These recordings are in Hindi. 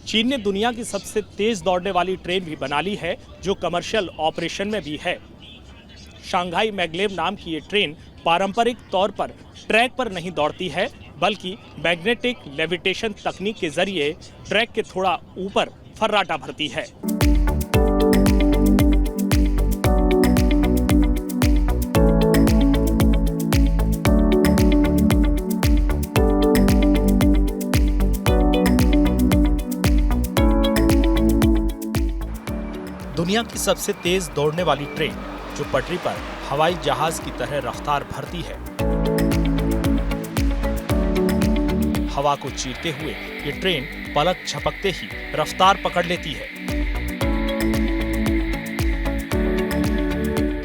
चीन ने दुनिया की सबसे तेज दौड़ने वाली ट्रेन भी बना ली है, जो कमर्शियल ऑपरेशन में भी है। शंघाई मैग्लेव नाम की ये ट्रेन पारंपरिक तौर पर ट्रैक पर नहीं दौड़ती है, बल्कि मैग्नेटिक लेविटेशन तकनीक के जरिए ट्रैक के थोड़ा ऊपर फर्राटा भरती है। दुनिया की सबसे तेज दौड़ने वाली ट्रेन, जो पटरी पर हवाई जहाज की तरह रफ्तार भरती है। हवा को चीरते हुए ये ट्रेन पलक झपकते ही रफ्तार पकड़ लेती है।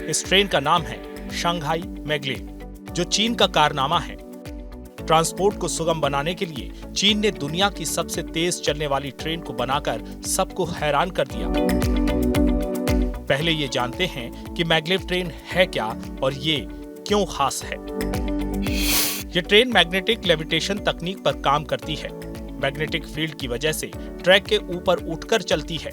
इस ट्रेन का नाम है शंघाई मैग्लेव, जो चीन का कारनामा है। ट्रांसपोर्ट को सुगम बनाने के लिए चीन ने दुनिया की सबसे तेज चलने वाली ट्रेन को बनाकर सबको हैरान कर दिया। पहले ये जानते हैं कि मैग्लेव ट्रेन है क्या और ये क्यों खास है। ये ट्रेन मैग्नेटिक लेविटेशन तकनीक पर काम करती है। मैग्नेटिक फील्ड की वजह से ट्रैक के ऊपर उठकर चलती है।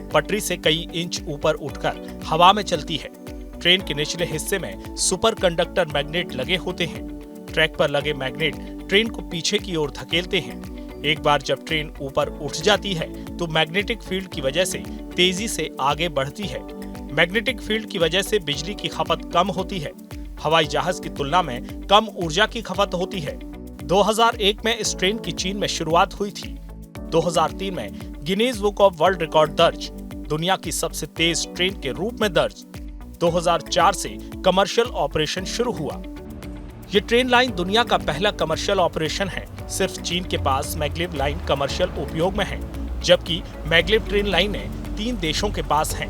पटरी से कई इंच ऊपर उठकर हवा में चलती है। ट्रेन के निचले हिस्से में सुपर कंडक्टर मैग्नेट लगे होते हैं। ट्रैक पर लगे मैग्नेट ट्रेन को पीछे की ओर धकेलते हैं। एक बार जब ट्रेन ऊपर उठ जाती है तो मैग्नेटिक फील्ड की वजह से तेजी से आगे बढ़ती है। मैग्नेटिक फील्ड की वजह से बिजली की खपत कम होती है। हवाई जहाज की तुलना में कम ऊर्जा की खपत होती है। 2001 में इस ट्रेन की चीन में शुरुआत हुई थी। 2003 में Guinness book of world record दर्ज, दुनिया की सबसे तेज ट्रेन के रूप में दर्ज। 2004 से कमर्शियल ऑपरेशन शुरू हुआ। ये ट्रेन लाइन दुनिया का पहला कमर्शियल ऑपरेशन है। सिर्फ चीन के पास मैग्लेव लाइन कमर्शियल उपयोग में है, जबकि मैग्लेव ट्रेन लाइनें 3 देशों के पास हैं।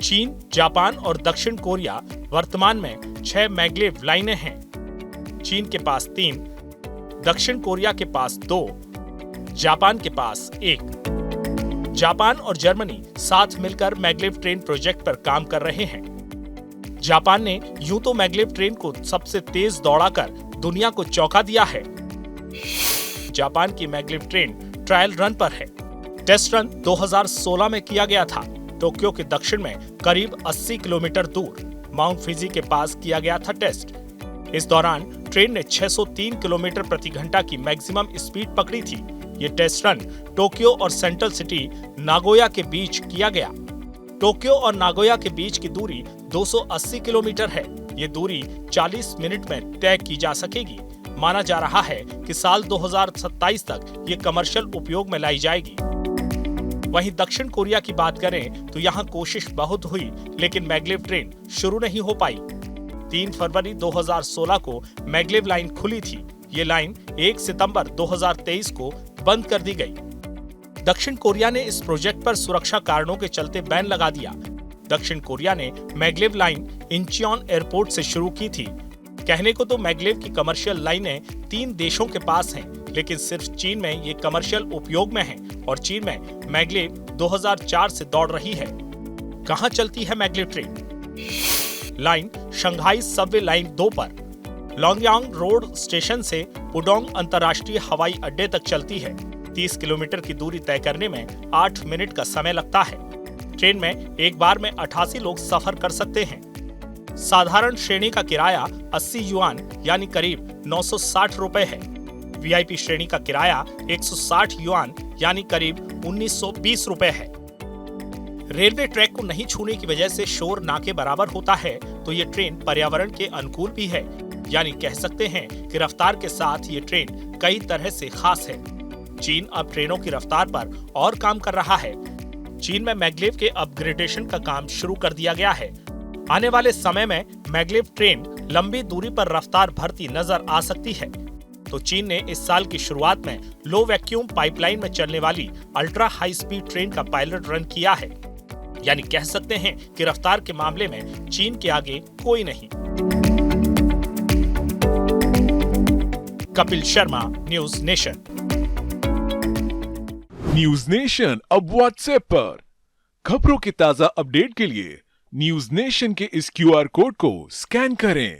चीन, जापान और दक्षिण कोरिया वर्तमान में 6 मैग्लेव लाइनें हैं। चीन के पास 3, दक्षिण कोरिया के पास 2, जापान के पास 1। जापान और जर्मनी साथ मिलकर मैग्लेव ट्रेन प्रोजेक्ट पर काम कर रहे हैं। जापान ने यूं तो मैग्लेव ट्रेन को सबसे तेज दौड़ाकर दुनिया को चौंका दिया है। जापान की मैग्लेव ट्रेन ट्रायल रन पर है। टेस्ट रन 2016 में किया गया था। टोक्यो के दक्षिण में करीब 80 किलोमीटर दूर माउंट फिजी के पास किया गया था टेस्ट। इस दौरान ट्रेन ने 603 किलोमीटर प्रति घंटा की मैक्सिमम स्पीड पकड़ी थी। ये टेस्ट रन टोक्यो और सेंट्रल सिटी नागोया के बीच किया गया। टोक्यो और नागोया के बीच की दूरी 280 किलोमीटर है। ये दूरी 40 मिनट में तय की जा सकेगी। माना जा रहा है कि साल 2027 तक ये कमर्शियल उपयोग में लाई जाएगी। वहीं दक्षिण कोरिया की बात करें तो यहाँ कोशिश बहुत हुई, लेकिन मैग्लेव ट्रेन शुरू नहीं हो पाई। 3 फरवरी 2016 को मैग्लेव लाइन खुली थी। ये लाइन 1 सितंबर 2023 को बंद कर दी गई। दक्षिण कोरिया ने इस प्रोजेक्ट पर सुरक्षा कारणों के चलते बैन लगा दिया। दक्षिण कोरिया ने मैग्लेव लाइन इंचियोन एयरपोर्ट से शुरू की थी। कहने को तो मैग्लेव की कमर्शियल लाइनें 3 देशों के पास हैं, लेकिन सिर्फ चीन में ये कमर्शियल उपयोग में है और चीन में मैग्लेव 2004 से दौड़ रही है। कहां चलती है maglev train? Line Shanghai Subway line 2 पर लॉन्गयांग रोड स्टेशन से पुडोंग अंतर्राष्ट्रीय हवाई अड्डे तक चलती है। 30 किलोमीटर की दूरी तय करने में 8 मिनट का समय लगता है। ट्रेन में एक बार में 88 लोग सफर कर सकते हैं। साधारण श्रेणी का किराया 80 युआन यानी करीब 960 रुपए है। वीआईपी श्रेणी का किराया 160 युआन यानी करीब 1920 रुपए है। रेलवे ट्रैक को नहीं छूने की वजह से शोर ना के बराबर होता है, तो ये ट्रेन पर्यावरण के अनुकूल भी है। यानी कह सकते हैं कि रफ्तार के साथ ये ट्रेन कई तरह से खास है। चीन अब ट्रेनों की रफ्तार पर और काम कर रहा है। चीन में मैग्लेव के अपग्रेडेशन का काम शुरू कर दिया गया है। आने वाले समय में मैग्लेव ट्रेन लंबी दूरी पर रफ्तार भरती नजर आ सकती है। तो चीन ने इस साल की शुरुआत में लो वैक्यूम पाइपलाइन में चलने वाली अल्ट्रा हाई स्पीड ट्रेन का पायलट रन किया है। यानी कह सकते हैं कि रफ्तार के मामले में चीन के आगे कोई नहीं। Kapil Sharma, news nation. News nation अब व्हाट्सएप पर खबरों के ताजा अपडेट के लिए न्यूज नेशन के इस क्यूआर कोड को स्कैन करें।